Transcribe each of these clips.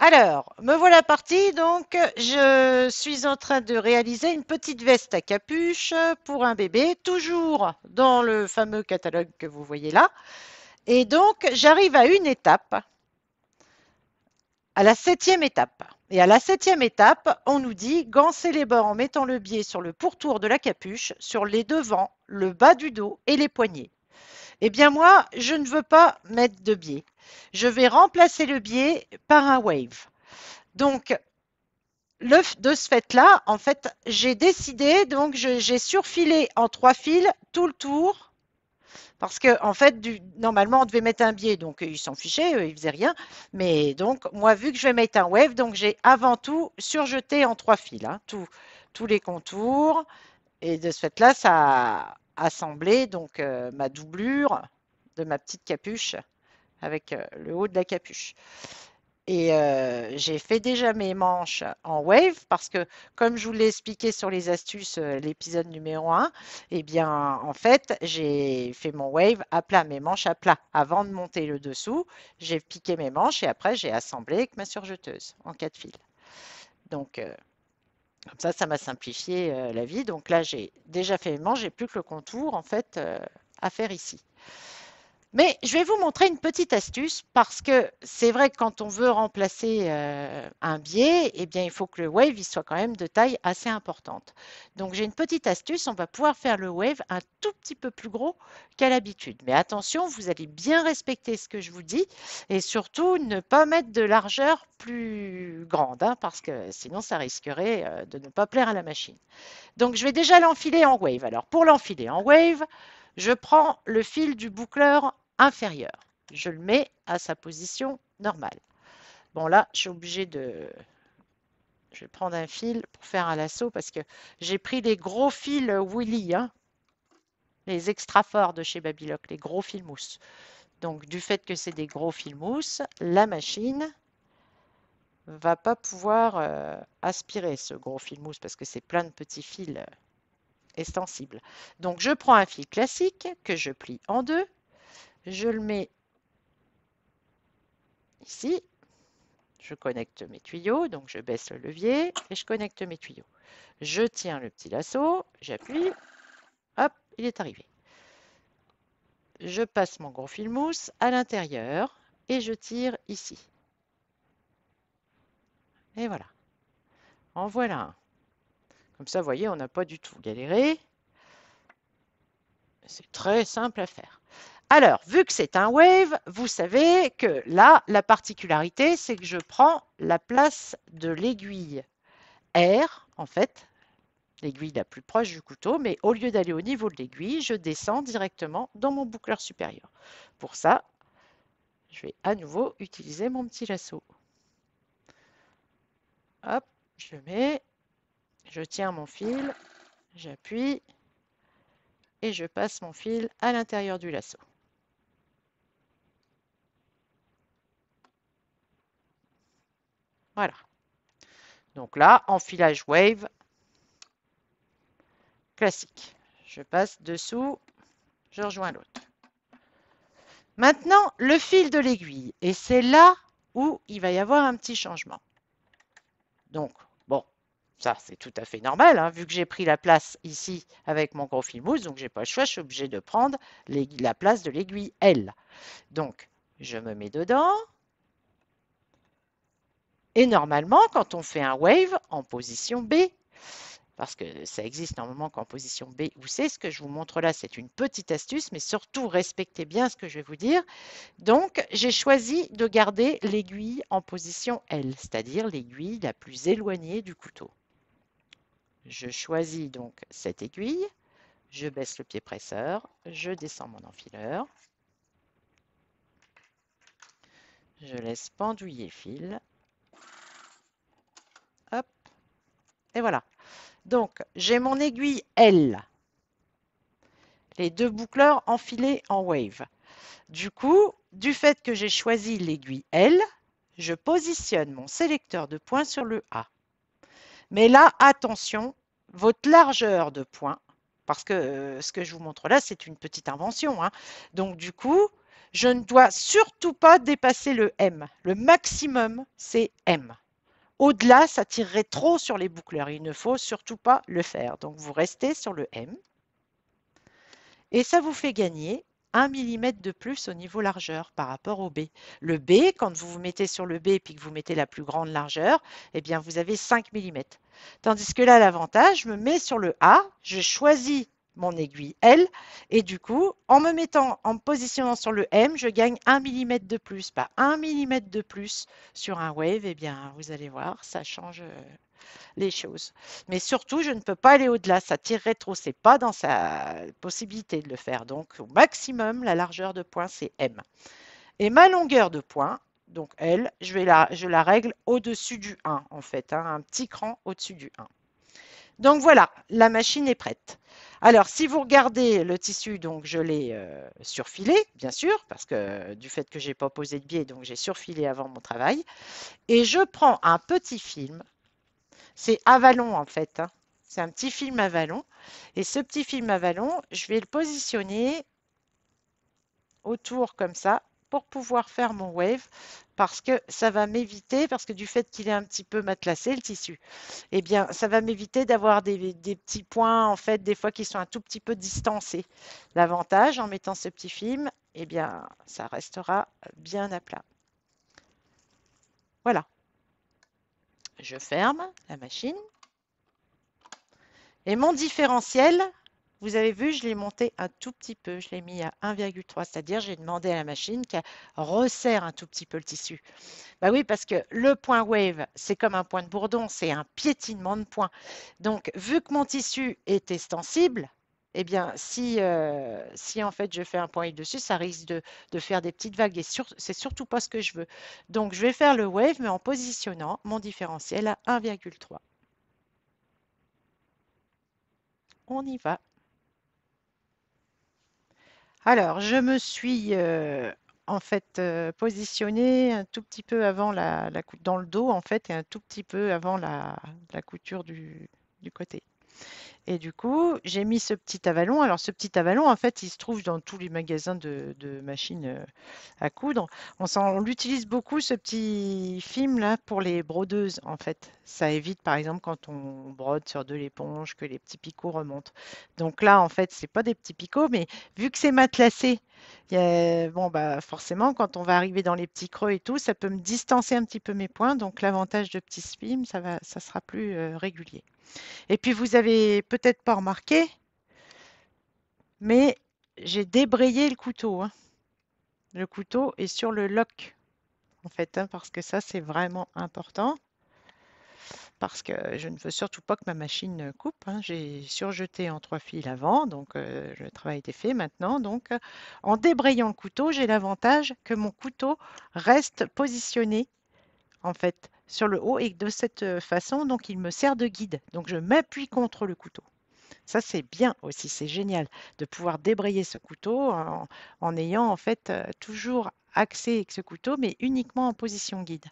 Alors, me voilà partie. Donc, je suis en train de réaliser une petite veste à capuche pour un bébé, toujours dans le fameux catalogue que vous voyez là. Et donc, j'arrive à une étape, à la septième étape. Et à la septième étape, on nous dit gancer les bords en mettant le biais sur le pourtour de la capuche, sur les devants, le bas du dos et les poignets. Eh bien, moi, je ne veux pas mettre de biais. Je vais remplacer le biais par un wave. Donc, de ce fait-là, en fait, j'ai décidé, donc j'ai surfilé en 3 fils tout le tour, parce que en fait, normalement, on devait mettre un biais, donc ils s'en fichaient, ils faisaient rien. Mais donc, moi, vu que je vais mettre un wave, donc j'ai avant tout surjeté en 3 fils, hein, tous les contours, et de ce fait-là, ça a assemblé donc ma doublure de ma petite capuche avec le haut de la capuche. Et j'ai fait déjà mes manches en wave parce que, comme je vous l'ai expliqué sur les astuces, l'épisode numéro 1, eh bien, en fait, j'ai fait mon wave à plat, mes manches à plat. Avant de monter le dessous, j'ai piqué mes manches et après, j'ai assemblé avec ma surjeteuse en 4 fils. Donc, comme ça m'a simplifié la vie. Donc là, j'ai déjà fait mes manches, j'ai plus que le contour, en fait, à faire ici. Mais je vais vous montrer une petite astuce parce que c'est vrai que quand on veut remplacer un biais, eh bien, il faut que le wave il soit quand même de taille assez importante. Donc j'ai une petite astuce, on va pouvoir faire le wave un tout petit peu plus gros qu'à l'habitude. Mais attention, vous allez bien respecter ce que je vous dis et surtout ne pas mettre de largeur plus grande hein, parce que sinon ça risquerait de ne pas plaire à la machine. Donc je vais déjà l'enfiler en wave. Alors pour l'enfiler en wave, je prends le fil du boucleur inférieur. Je le mets à sa position normale. Bon là, je suis obligée de... Je vais prendre un fil pour faire un lasso parce que j'ai pris les gros fils Willy, hein, les extra forts de chez Babylock, les gros fils mousse. Donc du fait que c'est des gros fils mousse, la machine va pas pouvoir aspirer ce gros fil mousse parce que c'est plein de petits fils extensible. Donc je prends un fil classique que je plie en deux, je le mets ici, je connecte mes tuyaux, donc je baisse le levier et je connecte mes tuyaux. Je tiens le petit lasso, j'appuie, hop, il est arrivé. Je passe mon gros fil mousse à l'intérieur et je tire ici. Et voilà, en voilà un. Comme ça, vous voyez, on n'a pas du tout galéré. C'est très simple à faire. Alors, vu que c'est un wave, vous savez que là, la particularité, c'est que je prends la place de l'aiguille R, en fait, l'aiguille la plus proche du couteau, mais au lieu d'aller au niveau de l'aiguille, je descends directement dans mon boucleur supérieur. Pour ça, je vais à nouveau utiliser mon petit lasso. Hop, je le mets, je tiens mon fil, j'appuie et je passe mon fil à l'intérieur du lasso. Voilà. Donc là, enfilage wave classique. Je passe dessous, je rejoins l'autre. Maintenant, le fil de l'aiguille. Et c'est là où il va y avoir un petit changement. Donc, bon, ça c'est tout à fait normal, hein, vu que j'ai pris la place ici avec mon gros fil mousse, donc j'ai pas le choix, je suis obligé de prendre la place de l'aiguille L. Donc, je me mets dedans. Et normalement, quand on fait un wave en position B, parce que ça existe normalement qu'en position B ou C. Ce que je vous montre là, c'est une petite astuce, mais surtout respectez bien ce que je vais vous dire. Donc, j'ai choisi de garder l'aiguille en position L, c'est-à-dire l'aiguille la plus éloignée du couteau. Je choisis donc cette aiguille, je baisse le pied presseur, je descends mon enfileur, je laisse pendouiller le fil, hop, et voilà. Donc, j'ai mon aiguille L, les deux boucleurs enfilés en wave. Du coup, du fait que j'ai choisi l'aiguille L, je positionne mon sélecteur de points sur le A. Mais là, attention, votre largeur de points, parce que ce que je vous montre là, c'est une petite invention. Hein. Donc du coup, Je ne dois surtout pas dépasser le M. Le maximum, c'est M. Au-delà, ça tirerait trop sur les boucleurs. Il ne faut surtout pas le faire. Donc, vous restez sur le M et ça vous fait gagner 1 mm de plus au niveau largeur par rapport au B. Le B, quand vous vous mettez sur le B et puis que vous mettez la plus grande largeur, eh bien, vous avez 5 mm. Tandis que là, l'avantage, je me mets sur le A, je choisis mon aiguille L et du coup, en me positionnant sur le M, je gagne 1 mm de plus. Pas 1 mm de plus sur un wave, eh bien, vous allez voir, ça change les choses. Mais surtout, je ne peux pas aller au-delà, ça tirerait trop, c'est pas dans sa possibilité de le faire. Donc, au maximum, la largeur de pointe, c'est M. Et ma longueur de pointe, donc L, je la règle au-dessus du 1, en fait, hein, un petit cran au-dessus du 1. Donc voilà, la machine est prête. Alors, si vous regardez le tissu, donc je l'ai surfilé, bien sûr, parce que du fait que j'ai pas posé de biais, donc j'ai surfilé avant mon travail. Et je prends un petit film. C'est Avalon en fait, hein. C'est un petit film Avalon. Et ce petit film Avalon, je vais le positionner autour comme ça pour pouvoir faire mon wave parce que ça va m'éviter, parce que du fait qu'il est un petit peu matelassé le tissu, eh bien ça va m'éviter d'avoir des petits points en fait des fois qui sont un tout petit peu distancés. L'avantage en mettant ce petit film, eh bien ça restera bien à plat. Voilà, je ferme la machine. Et mon différentiel, vous avez vu, je l'ai monté un tout petit peu. Je l'ai mis à 1,3, c'est-à-dire j'ai demandé à la machine qu'elle resserre un tout petit peu le tissu. Bah oui, parce que le point wave, c'est comme un point de bourdon, c'est un piétinement de point. Donc, vu que mon tissu est extensible, eh bien, si en fait je fais un point wave dessus, ça risque de faire des petites vagues et c'est surtout pas ce que je veux. Donc, je vais faire le wave, mais en positionnant mon différentiel à 1,3. On y va. Alors, je me suis en fait positionnée un tout petit peu avant dans le dos en fait et un tout petit peu avant la couture du côté. Et du coup, j'ai mis ce petit avalon. Alors, ce petit avalon, en fait, il se trouve dans tous les magasins de machines à coudre. On l'utilise beaucoup, ce petit film là, pour les brodeuses, en fait. Ça évite, par exemple, quand on brode sur de l'éponge, que les petits picots remontent. Donc là, en fait, c'est pas des petits picots, mais vu que c'est matelassé, bon, bah, forcément, quand on va arriver dans les petits creux et tout, ça peut me distancer un petit peu mes points. Donc, l'avantage de petits films, ça sera plus régulier. Et puis vous avez peut-être pas remarqué, mais j'ai débrayé le couteau, hein. Le couteau est sur le lock, en fait, hein, parce que ça, c'est vraiment important. Parce que je ne veux surtout pas que ma machine coupe, hein. J'ai surjeté en 3 fils avant, donc le travail est fait maintenant. Donc, en débrayant le couteau, j'ai l'avantage que mon couteau reste positionné, en fait, sur le haut et de cette façon, donc il me sert de guide. Donc, je m'appuie contre le couteau. Ça, c'est bien aussi, c'est génial de pouvoir débrayer ce couteau en ayant en fait toujours accès avec ce couteau, mais uniquement en position guide.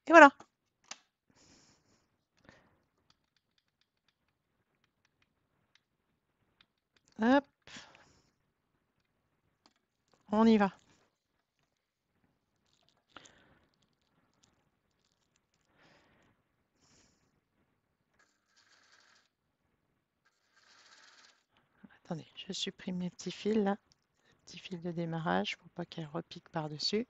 Et voilà, hop, on y va. Attendez, je supprime mes petits fils là, petits fils de démarrage pour pas qu'elles repiquent par-dessus.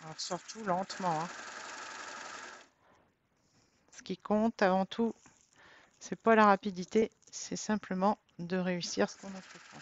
Alors surtout lentement, hein. Ce qui compte avant tout, c'est pas la rapidité, c'est simplement de réussir ce qu'on entreprend.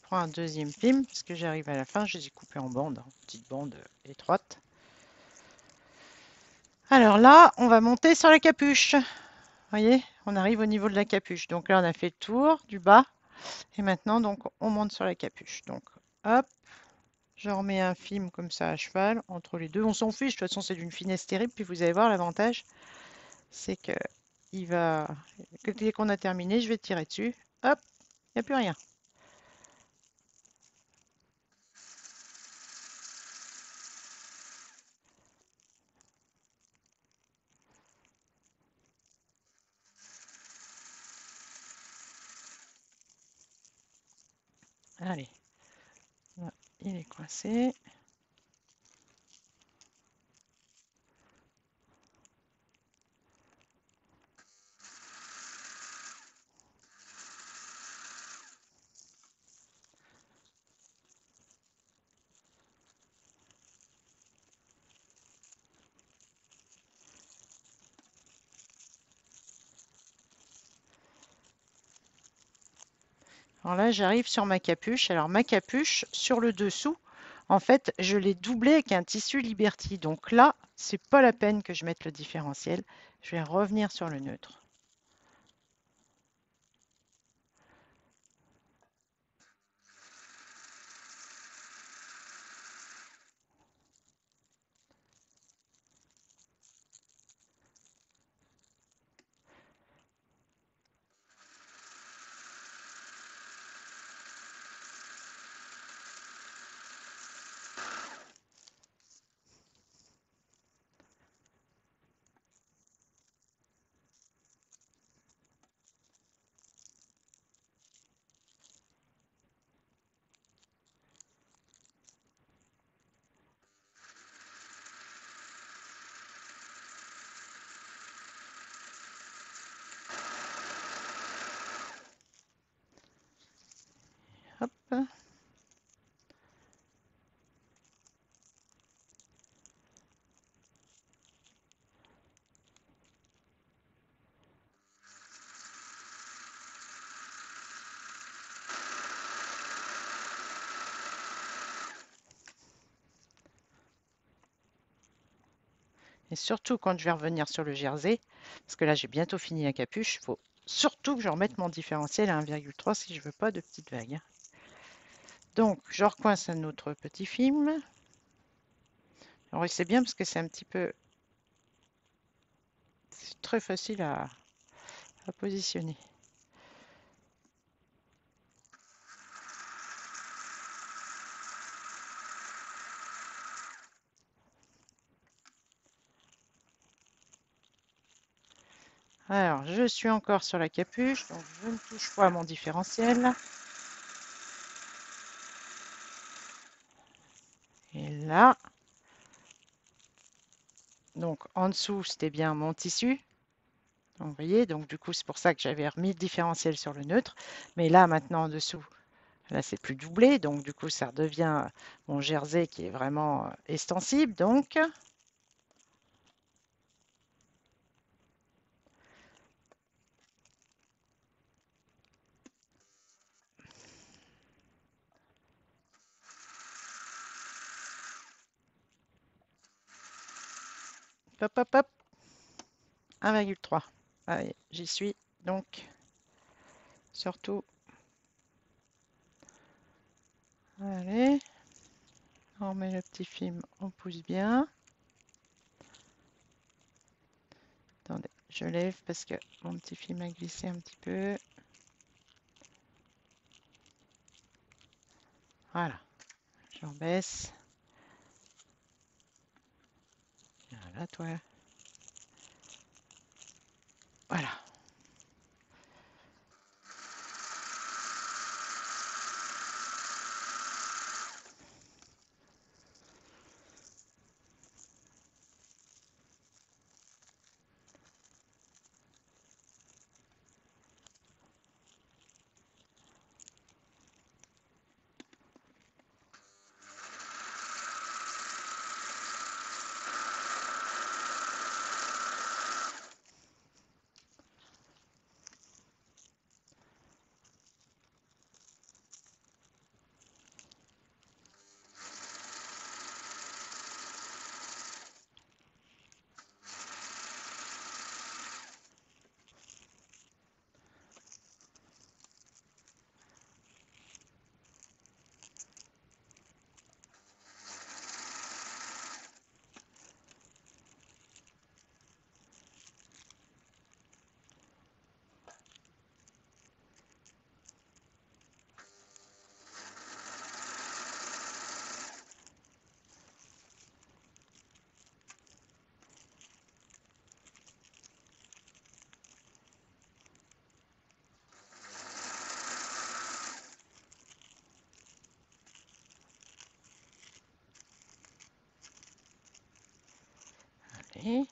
prends un deuxième film parce que j'arrive à la fin, je les ai coupés en bandes, hein, petites bandes étroites. Alors là, on va monter sur la capuche. Vous voyez, on arrive au niveau de la capuche. Donc là, on a fait le tour du bas. Et maintenant, donc, on monte sur la capuche. Donc, hop, je remets un film comme ça à cheval entre les deux. On s'en fiche, de toute façon, c'est d'une finesse terrible. Puis vous allez voir, l'avantage, c'est que dès qu'on a terminé, je vais tirer dessus. Hop, il n'y a plus rien. Allez, là, il est coincé. Alors là, j'arrive sur ma capuche. Alors ma capuche, sur le dessous, en fait, je l'ai doublée avec un tissu Liberty. Donc là, c'est pas la peine que je mette le différentiel. Je vais revenir sur le neutre. Hop. Et surtout quand je vais revenir sur le jersey, parce que là j'ai bientôt fini la capuche, il faut surtout que je remette mon différentiel à 1,3 si je veux pas de petites vagues. Donc je recoince un autre petit film. Alors c'est bien parce que c'est un petit peu, c'est très facile à positionner. Alors je suis encore sur la capuche, donc je ne touche pas à mon différentiel. Et là, donc en dessous c'était bien mon tissu. Donc, vous voyez, donc du coup c'est pour ça que j'avais remis le différentiel sur le neutre. Mais là maintenant en dessous, là, c'est plus doublé, donc du coup, ça redevient mon jersey qui est vraiment extensible. Donc, hop, hop, hop, 1,3. Allez, j'y suis. Donc, surtout, allez, on met le petit film, on pousse bien. Attendez, je lève parce que mon petit film a glissé un petit peu. Voilà, j'en baisse. Voilà, toi. Voilà. Et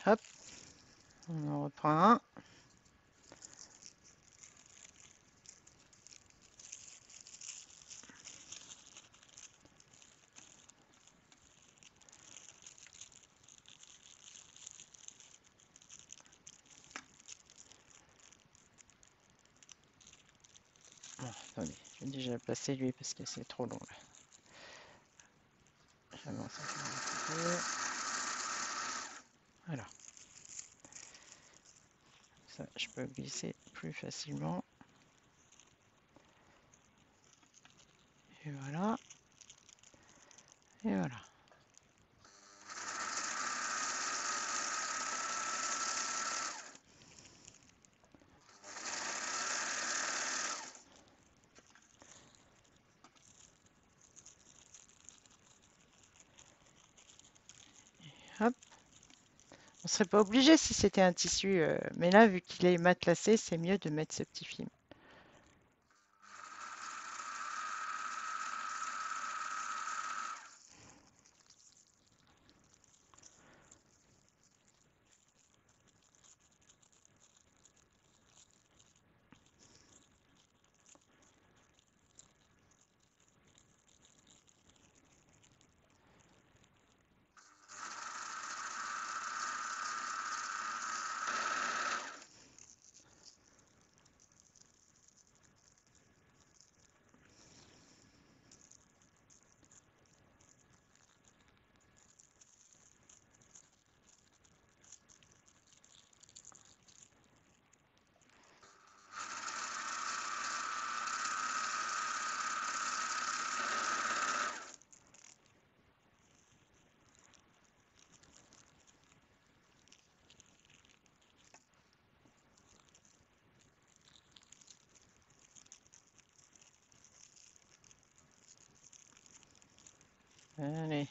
hop, on en reprend un. Bon, attendez, je vais déjà le placer lui parce que c'est trop long là. J'avance un peu. Voilà. Ça, je peux glisser plus facilement. Et voilà. Et voilà. Hop. On serait pas obligé si c'était un tissu, mais là, vu qu'il est matelassé, c'est mieux de mettre ce petit film. Allez.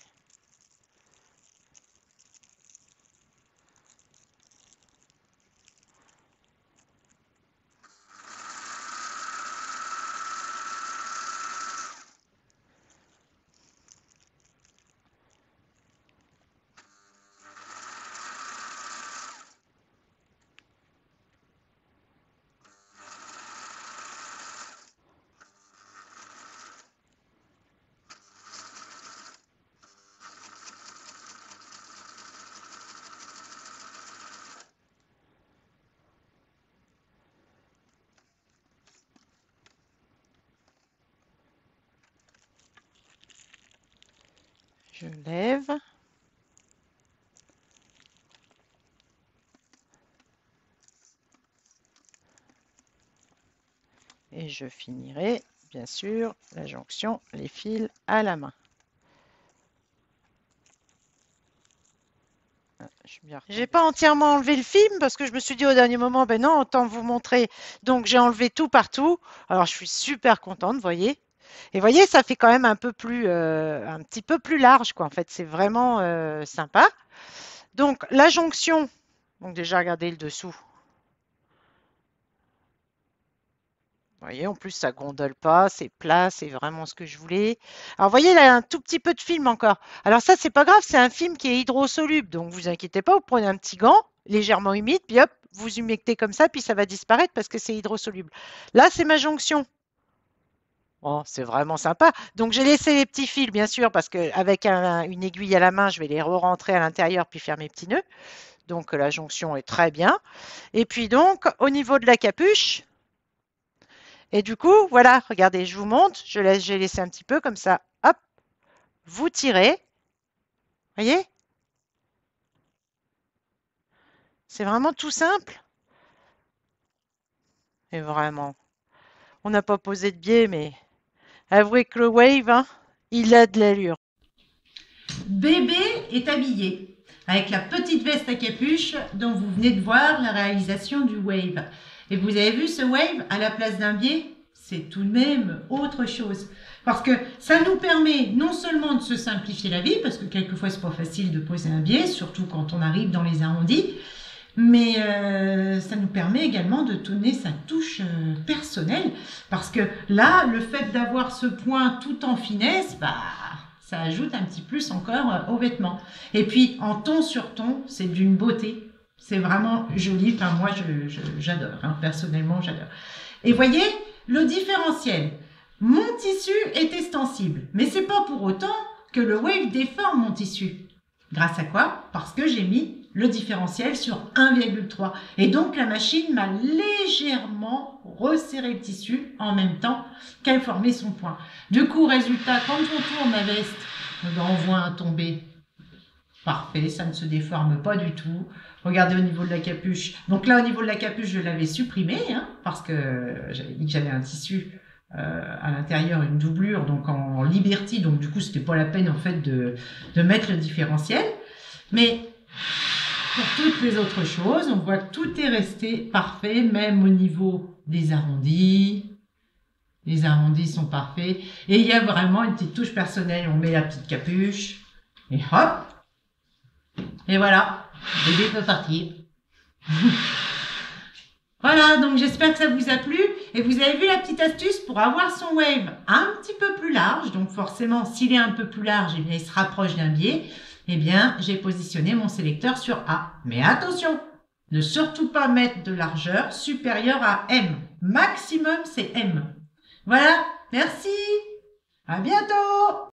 Je lève. Et je finirai, bien sûr, la jonction, les fils à la main. J'ai pas entièrement enlevé le film parce que je me suis dit au dernier moment, ben non, autant vous montrer. Donc j'ai enlevé tout partout. Alors je suis super contente, vous voyez. Et voyez, ça fait quand même un peu plus, un petit peu plus large, quoi. En fait, c'est vraiment sympa. Donc la jonction, donc déjà regardez le dessous. Vous voyez, en plus ça gondole pas, c'est plat, c'est vraiment ce que je voulais. Alors vous voyez, là, il y a un tout petit peu de film encore. Alors ça, c'est pas grave, c'est un film qui est hydrosoluble, donc vous inquiétez pas, vous prenez un petit gant légèrement humide, puis hop, vous humectez comme ça, puis ça va disparaître parce que c'est hydrosoluble. Là, c'est ma jonction. Oh, c'est vraiment sympa. Donc j'ai laissé les petits fils, bien sûr, parce qu'avec une aiguille à la main, je vais les re-rentrer à l'intérieur puis faire mes petits nœuds. Donc la jonction est très bien. Et puis donc, au niveau de la capuche, et du coup, voilà, regardez, je vous montre, j'ai laissé un petit peu comme ça, hop, vous tirez, voyez, c'est vraiment tout simple. Et vraiment, on n'a pas posé de biais, mais avouez que le wave, hein, il a de l'allure. Bébé est habillé avec la petite veste à capuche dont vous venez de voir la réalisation du wave. Et vous avez vu ce wave à la place d'un biais? C'est tout de même autre chose. Parce que ça nous permet non seulement de se simplifier la vie, parce que quelquefois c'est pas facile de poser un biais, surtout quand on arrive dans les arrondis, mais ça nous permet également de donner sa touche personnelle, parce que là, le fait d'avoir ce point tout en finesse, bah, ça ajoute un petit plus encore aux vêtements. Et puis en ton sur ton, c'est d'une beauté, c'est vraiment joli. Enfin moi, j'adore, hein. Personnellement, j'adore. Et voyez, le différentiel. Mon tissu est extensible, mais c'est pas pour autant que le wave déforme mon tissu. Grâce à quoi? Parce que j'ai mis le différentiel sur 1,3. Et donc la machine m'a légèrement resserré le tissu en même temps qu'elle formait son point. Du coup, résultat, quand on tourne la veste, on voit un tombé parfait, ça ne se déforme pas du tout. Regardez au niveau de la capuche. Donc là, au niveau de la capuche, je l'avais supprimé, hein, parce que j'avais dit que j'avais un tissu à l'intérieur, une doublure, donc en Liberty, donc du coup, c'était pas la peine en fait de mettre le différentiel. Mais pour toutes les autres choses, on voit que tout est resté parfait, même au niveau des arrondis. Les arrondis sont parfaits. Et il y a vraiment une petite touche personnelle. On met la petite capuche. Et hop. Et voilà. Le bébé peut partir. Voilà, donc j'espère que ça vous a plu. Et vous avez vu la petite astuce pour avoir son wave un petit peu plus large. Donc forcément, s'il est un peu plus large, eh bien, il se rapproche d'un biais. Eh bien, j'ai positionné mon sélecteur sur A. Mais attention, ne surtout pas mettre de largeur supérieure à M. Maximum, c'est M. Voilà, merci. À bientôt.